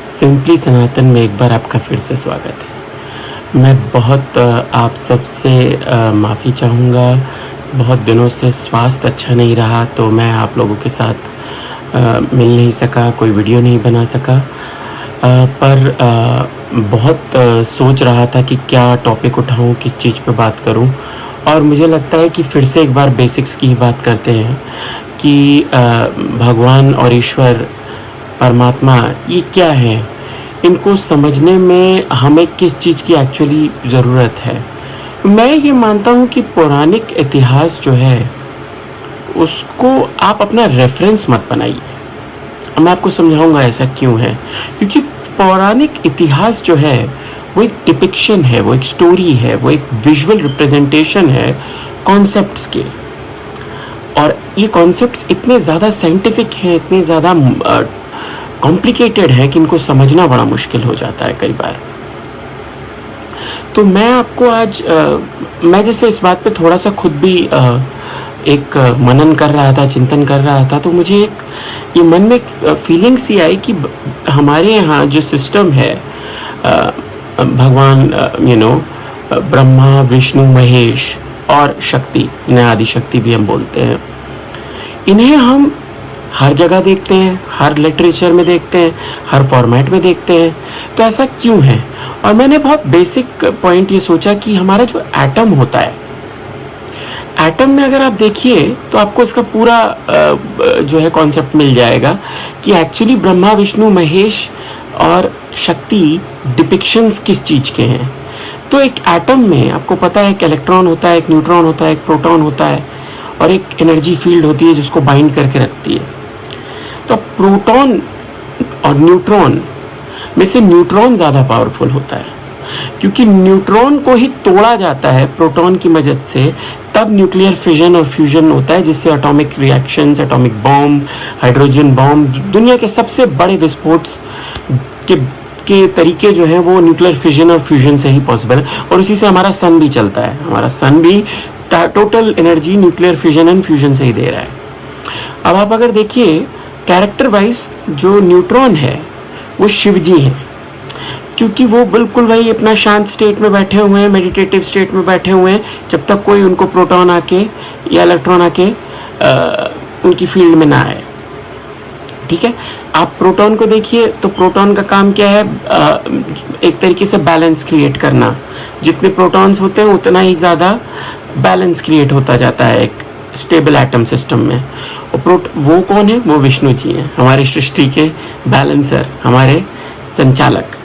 Simply सनातन में एक बार आपका फिर से स्वागत है। मैं बहुत आप सबसे माफ़ी चाहूँगा। बहुत दिनों से स्वास्थ्य अच्छा नहीं रहा, तो मैं आप लोगों के साथ मिल नहीं सका, कोई वीडियो नहीं बना सका। पर बहुत सोच रहा था कि क्या टॉपिक उठाऊँ, किस चीज़ पे बात करूँ। और मुझे लगता है कि फिर से एक बार बेसिक्स की ही बात करते हैं कि भगवान और ईश्वर, परमात्मा, ये क्या है, इनको समझने में हमें किस चीज़ की एक्चुअली ज़रूरत है। मैं ये मानता हूँ कि पौराणिक इतिहास जो है उसको आप अपना रेफरेंस मत बनाइए। मैं आपको समझाऊंगा ऐसा क्यों है। क्योंकि पौराणिक इतिहास जो है वो एक डिपिक्शन है, वो एक स्टोरी है, वो एक विजुअल रिप्रेजेंटेशन है कॉन्सेप्ट्स के। और ये कॉन्सेप्ट्स इतने ज़्यादा साइंटिफिक हैं, इतने ज़्यादा कॉम्प्लिकेटेड है कि इनको समझना बड़ा मुश्किल हो जाता है कई बार। तो मैं आपको आज मैं जैसे इस बात पे थोड़ा सा खुद भी एक मनन कर रहा था, चिंतन कर रहा था, तो मुझे एक ये मन में एक फीलिंग सी आई कि हमारे यहाँ जो सिस्टम है, भगवान ब्रह्मा, विष्णु, महेश और शक्ति, इन्हें आदि शक्ति भी हम बोलते हैं, इन्हें हम हर जगह देखते हैं, हर लिटरेचर में देखते हैं, हर फॉर्मेट में देखते हैं। तो ऐसा क्यों है? और मैंने बहुत बेसिक पॉइंट ये सोचा कि हमारा जो एटम होता है, एटम में अगर आप देखिए तो आपको इसका पूरा जो है कॉन्सेप्ट मिल जाएगा कि एक्चुअली ब्रह्मा, विष्णु, महेश और शक्ति डिपिक्शंस किस चीज़ के हैं। तो एक एटम में आपको पता है एक इलेक्ट्रॉन होता है, एक न्यूट्रॉन होता है, एक प्रोटॉन होता है और एक एनर्जी फील्ड होती है जिसको बाइंड करके रखती है। तो प्रोटॉन और न्यूट्रॉन में से न्यूट्रॉन ज़्यादा पावरफुल होता है, क्योंकि न्यूट्रॉन को ही तोड़ा जाता है प्रोटॉन की मदद से, तब न्यूक्लियर फिजन और फ्यूजन होता है, जिससे atomic reactions, atomic bomb, hydrogen bomb, दुनिया के सबसे बड़े विस्फोट के तरीके जो हैं वो न्यूक्लियर फिजन और फ्यूजन से ही पॉसिबल है। और उसी से हमारा सन भी चलता है। हमारा सन भी total energy nuclear fission and fusion से ही दे रहा है। अब आप अगर देखिए कैरेक्टर वाइज जो न्यूट्रॉन है वो शिव जी हैं, क्योंकि वो बिल्कुल वही अपना शांत स्टेट में बैठे हुए हैं, मेडिटेटिव स्टेट में बैठे हुए हैं, जब तक कोई उनको प्रोटॉन आके या इलेक्ट्रॉन आके उनकी फील्ड में ना आए। ठीक है, आप प्रोटॉन को देखिए तो प्रोटॉन का काम क्या है? एक तरीके से बैलेंस क्रिएट करना। जितने प्रोटॉन्स होते हैं उतना ही ज़्यादा बैलेंस क्रिएट होता जाता है एक स्टेबल एटम सिस्टम में। और वो कौन है? वो विष्णु जी हैं, हमारी सृष्टि के बैलेंसर, हमारे संचालक।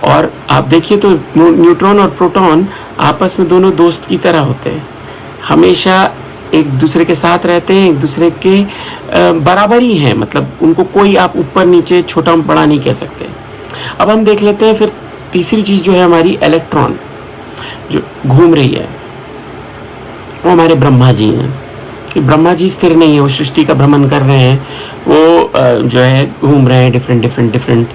और आप देखिए तो न्यूट्रॉन और प्रोटॉन आपस में दोनों दोस्त की तरह होते हैं, हमेशा एक दूसरे के साथ रहते हैं, एक दूसरे के बराबर ही हैं। मतलब उनको कोई आप ऊपर नीचे, छोटा बड़ा नहीं कह सकते। अब हम देख लेते हैं फिर तीसरी चीज़ जो है हमारी इलेक्ट्रॉन जो घूम रही है, वो हमारे ब्रह्मा जी हैं। कि ब्रह्मा जी स्थिर नहीं है, वो सृष्टि का भ्रमण कर रहे हैं, वो जो है घूम रहे हैं डिफरेंट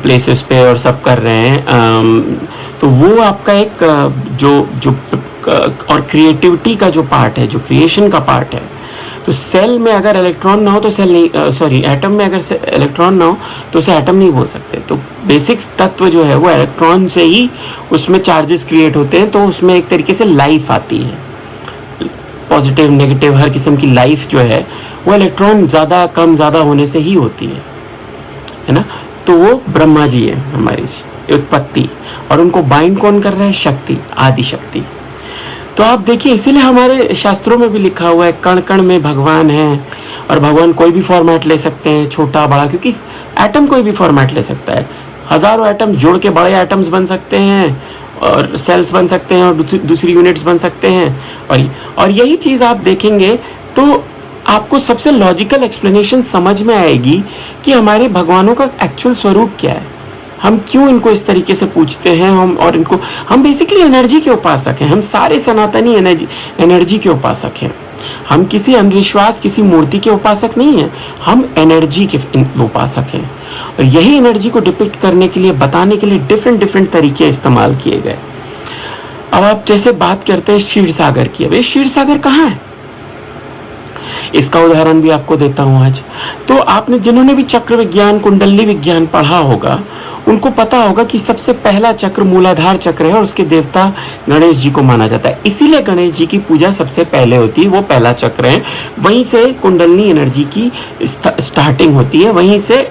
प्लेसेस पे और सब कर रहे हैं। तो वो आपका एक जो और क्रिएटिविटी का जो पार्ट है, जो क्रिएशन का पार्ट है। तो सेल में अगर इलेक्ट्रॉन ना हो तो सेल नहीं, एटम में अगर इलेक्ट्रॉन ना हो तो उसे एटम नहीं बोल सकते। तो बेसिक तत्व जो है वो इलेक्ट्रॉन से ही उसमें चार्जेस क्रिएट होते हैं, तो उसमें एक तरीके से लाइफ आती है। पॉजिटिव, नेगेटिव, हर किस्म की लाइफ जो है वो इलेक्ट्रॉन ज़्यादा कम ज़्यादा होने से ही होती है ना। तो वो ब्रह्मा जी है हमारी उत्पत्ति, और उनको बाइंड कौन कर रहा है? शक्ति, आदि शक्ति। तो आप देखिए, इसीलिए हमारे शास्त्रों में भी लिखा हुआ है कण कण में भगवान है। और भगवान कोई भी फॉर्मेट ले सकते हैं, छोटा बड़ा, क्योंकि एटम कोई भी फॉर्मेट ले सकता है। हज़ारों एटम्स जोड़ के बड़े एटम्स बन सकते हैं, और सेल्स बन सकते हैं, और दूसरी यूनिट्स बन सकते हैं। और यही चीज़ आप देखेंगे तो आपको सबसे लॉजिकल एक्सप्लेनेशन समझ में आएगी कि हमारे भगवानों का एक्चुअल स्वरूप क्या है, हम क्यों इनको इस तरीके से पूछते हैं। हम बेसिकली एनर्जी के उपासक हैं। हम सारे सनातनी एनर्जी के उपासक हैं। हम किसी अंधविश्वास, किसी मूर्ति के उपासक नहीं हैं, हम एनर्जी के उपासक हैं। और यही एनर्जी को डिपिक्ट करने के लिए, बताने के लिए डिफरेंट तरीके इस्तेमाल किए गए। अब आप जैसे बात करते हैं क्षीर सागर की, अब ये क्षीर सागर कहाँ है? इसका उदाहरण भी आपको देता हूँ आज। तो आपने जिन्होंने भी चक्र विज्ञान, कुंडली विज्ञान पढ़ा होगा, उनको पता होगा कि सबसे पहला चक्र मूलाधार चक्र है और उसके देवता गणेश जी को माना जाता है। इसीलिए गणेश जी की पूजा सबसे पहले होती है, वो पहला चक्र है, वहीं से कुंडली एनर्जी की स्टार्टिंग होती है, वहीं से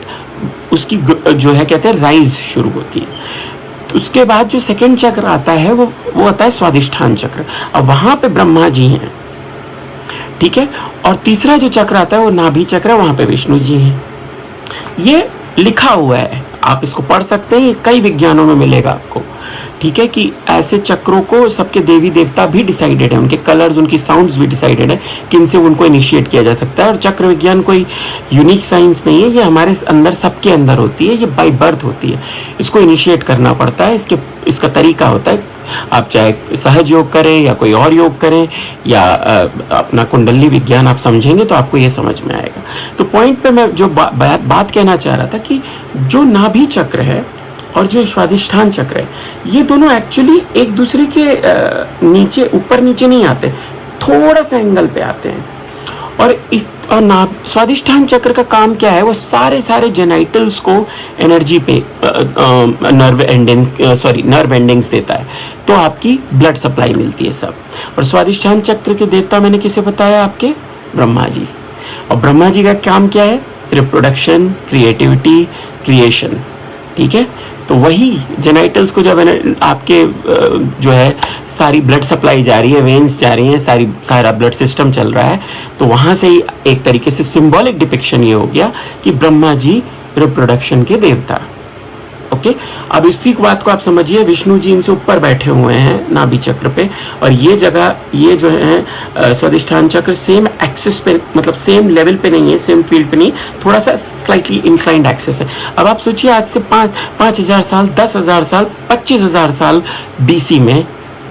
उसकी जो है कहते हैं राइज शुरू होती है। तो उसके बाद जो सेकंड चक्र आता है वो आता है स्वादिष्ठान चक्र। अब वहां पे ब्रह्मा जी हैं, ठीक है। और तीसरा जो चक्र आता है वो नाभि चक्र है, वहां पे विष्णु जी हैं। ये लिखा हुआ है, आप इसको पढ़ सकते हैं, ये कई विज्ञानों में मिलेगा आपको, ठीक है। कि ऐसे चक्रों को सबके देवी देवता भी डिसाइडेड है, उनके कलर्स, उनकी साउंड्स भी डिसाइडेड है कि इनसे उनको इनिशिएट किया जा सकता है। और चक्र विज्ञान कोई यूनिक साइंस नहीं है, ये हमारे अंदर, सबके अंदर होती है, ये बाय बर्थ होती है। इसको इनिशिएट करना पड़ता है, इसका तरीका होता है। आप चाहे सहज योग करें या कोई और योग करें या अपना कुंडली विज्ञान आप समझेंगे तो आपको ये समझ में आएगा। तो पॉइंट पे मैं जो बात कहना चाह रहा था कि जो नाभि चक्र है और जो स्वादिष्ठान चक्र है, ये दोनों एक्चुअली एक दूसरे के नीचे, ऊपर नीचे नहीं आते, थोड़ा सा एंगल पे आते हैं। और स्वादिष्ठान चक्र का काम क्या है, वो सारे जेनाइटल्स को एनर्जी पे नर्व एंडिंग्स देता है, तो आपकी ब्लड सप्लाई मिलती है सब। और स्वादिष्ठान चक्र के देवता मैंने किसे बताया, आपके ब्रह्मा जी। और ब्रह्मा जी का काम क्या है, रिप्रोडक्शन, क्रिएटिविटी, क्रिएशन, ठीक है। तो वही जेनाइटल्स को जब आपके जो है सारी ब्लड सप्लाई जा रही है, वेन्स जा रही हैं, सारा ब्लड सिस्टम चल रहा है, तो वहाँ से ही एक तरीके से सिंबॉलिक डिपिक्शन ये हो गया कि ब्रह्मा जी रिप्रोडक्शन के देवता। ओके, अब इसी बात को आप समझिए, विष्णु जी इनसे ऊपर बैठे हुए हैं नाभि चक्र पे, और ये जगह, ये जो है स्वादिष्ठान चक्र सेम एक्सिस पे, मतलब सेम लेवल पे नहीं है, सेम फील्ड पे नहीं, थोड़ा सा स्लाइटली इंक्लाइंड एक्सिस है। अब आप सोचिए, आज से 5,000 साल, 10,000 साल, 25,000 साल BC में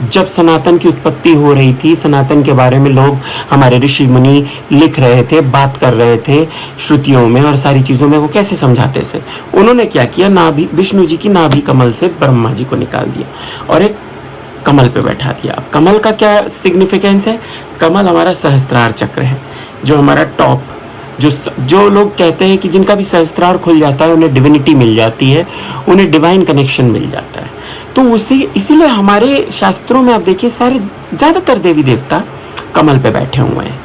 जब सनातन की उत्पत्ति हो रही थी, सनातन के बारे में लोग, हमारे ऋषि मुनि लिख रहे थे, बात कर रहे थे श्रुतियों में और सारी चीज़ों में, वो कैसे समझाते थे? उन्होंने क्या किया, नाभि, विष्णु जी की नाभि कमल से ब्रह्मा जी को निकाल दिया और एक कमल पे बैठा दिया। अब कमल का क्या सिग्निफिकेंस है? कमल हमारा सहस्त्रार चक्र है, जो हमारा टॉप, जो लोग कहते हैं कि जिनका भी सहस्त्रार खुल जाता है उन्हें डिविनिटी मिल जाती है, उन्हें डिवाइन कनेक्शन मिल जाता है। तो इसीलिए हमारे शास्त्रों में आप देखिए, सारे ज़्यादातर देवी देवता कमल पे बैठे हुए हैं,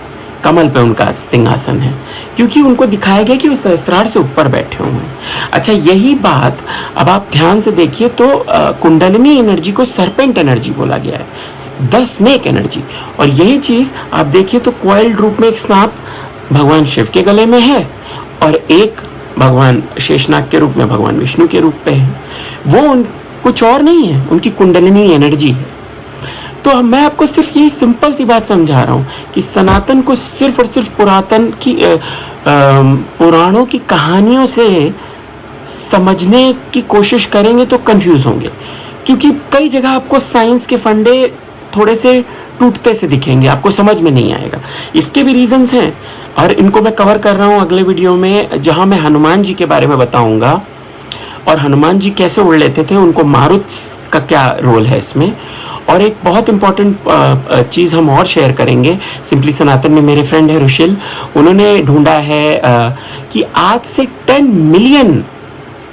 कमल पे उनका सिंहासन है, क्योंकि उनको दिखाया गया कि वो सहस्त्रार से ऊपर बैठे हुए हैं। अच्छा, यही बात अब आप ध्यान से देखिए तो कुंडलिनी एनर्जी को सर्पेंट एनर्जी बोला गया है, द स्नेक एनर्जी। और यही चीज़ आप देखिए तो कॉइल्ड रूप में एक सांप भगवान शिव के गले में है और एक भगवान शेषनाग के रूप में भगवान विष्णु के रूप पे है। वो कुछ और नहीं है, उनकी कुंडलिनी एनर्जी है। तो मैं आपको सिर्फ यही सिंपल सी बात समझा रहा हूँ कि सनातन को सिर्फ और सिर्फ पुराणों की कहानियों से समझने की कोशिश करेंगे तो कंफ्यूज होंगे, क्योंकि कई जगह आपको साइंस के फंडे थोड़े से टूटते से दिखेंगे, आपको समझ में नहीं आएगा। इसके भी रीजंस हैं और इनको मैं कवर कर रहा हूँ अगले वीडियो में, जहाँ मैं हनुमान जी के बारे में बताऊँगा और हनुमान जी कैसे उड़ लेते थे, उनको मारुत का क्या रोल है इसमें। और एक बहुत इंपॉर्टेंट चीज़ हम और शेयर करेंगे, सिंपली सनातन में मेरे फ्रेंड है रुशिल, उन्होंने ढूंढा है कि आज से 10 मिलियन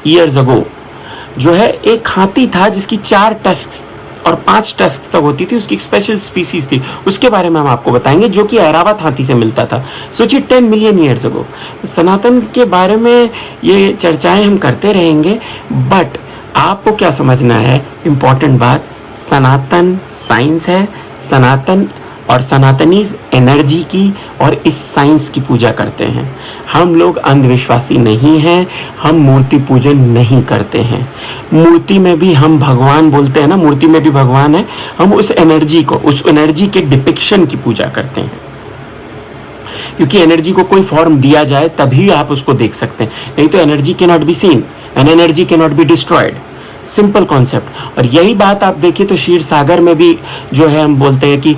ईयर्स अगो जो है एक हाथी था जिसकी 4 टस्क और 5 टस्क तक होती थी, उसकी एक स्पेशल स्पीसीज थी, उसके बारे में हम आपको बताएंगे, जो कि ऐरावत हाथी से मिलता था। सोचिए 10 मिलियन ईयर्स अगो। सनातन के बारे में ये चर्चाएं हम करते रहेंगे, बट आपको क्या समझना है, इम्पॉर्टेंट बात, सनातन साइंस है, सनातन और सनातनीज एनर्जी की और इस साइंस की पूजा करते हैं। हम लोग अंधविश्वासी नहीं हैं, हम मूर्ति पूजन नहीं करते हैं। मूर्ति में भी हम भगवान बोलते हैं ना, मूर्ति में भी भगवान है, हम उस एनर्जी को, उस एनर्जी के डिपिक्शन की पूजा करते हैं, क्योंकि एनर्जी को कोई फॉर्म दिया जाए तभी आप उसको देख सकते हैं, नहीं तो energy can not be seen and energy can not be destroyed. Simple concept. और यही बात आप देखिए तो क्षीर सागर में भी जो है हम बोलते हैं कि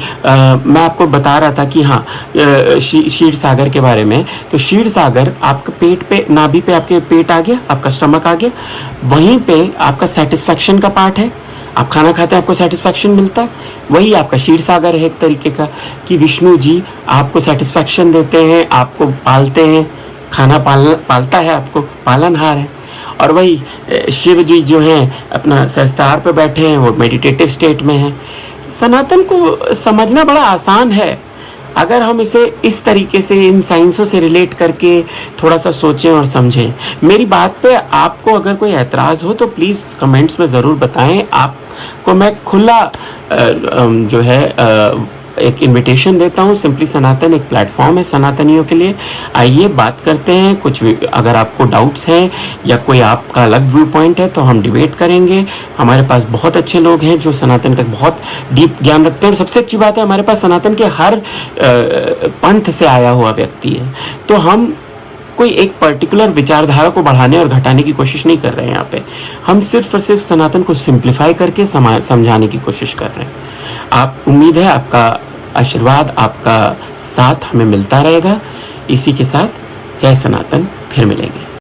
मैं आपको बता रहा था कि हाँ, क्षीर सागर के बारे में, तो क्षीर सागर आपका पेट पे, नाभि पे आपके पेट आ गया, आपका स्टमक आ गया, वहीं पे आपका सेटिस्फैक्शन का पार्ट है, आप खाना खाते हैं, आपको सेटिस्फैक्शन मिलता है, वही आपका क्षीर सागर है एक तरीके का, कि विष्णु जी आपको सेटिस्फैक्शन देते हैं, आपको पालते हैं, खाना पालता है आपको, पालनहार है। और वही शिव जी जो हैं अपना सहस्त्रार पे बैठे हैं, वो मेडिटेटिव स्टेट में हैं। तो सनातन को समझना बड़ा आसान है अगर हम इसे इस तरीके से इन साइंसों से रिलेट करके थोड़ा सा सोचें और समझें। मेरी बात पे आपको अगर कोई ऐतराज़ हो तो प्लीज़ कमेंट्स में ज़रूर बताएं। आपको मैं खुला जो है एक इनविटेशन देता हूँ। सिंपली सनातन एक प्लेटफॉर्म है सनातनियों के लिए। आइए बात करते हैं, कुछ अगर आपको डाउट्स हैं या कोई आपका अलग व्यू पॉइंट है तो हम डिबेट करेंगे। हमारे पास बहुत अच्छे लोग हैं जो सनातन का बहुत डीप ज्ञान रखते हैं, और सबसे अच्छी बात है हमारे पास सनातन के हर पंथ से आया हुआ व्यक्ति है। तो हम कोई एक पर्टिकुलर विचारधारा को बढ़ाने और घटाने की कोशिश नहीं कर रहे हैं यहाँ पे। हम सिर्फ और सिर्फ सनातन को सिंप्लीफाई करके समझाने की कोशिश कर रहे हैं। आप उम्मीद है आपका आशीर्वाद, आपका साथ हमें मिलता रहेगा। इसी के साथ जय सनातन, फिर मिलेंगे।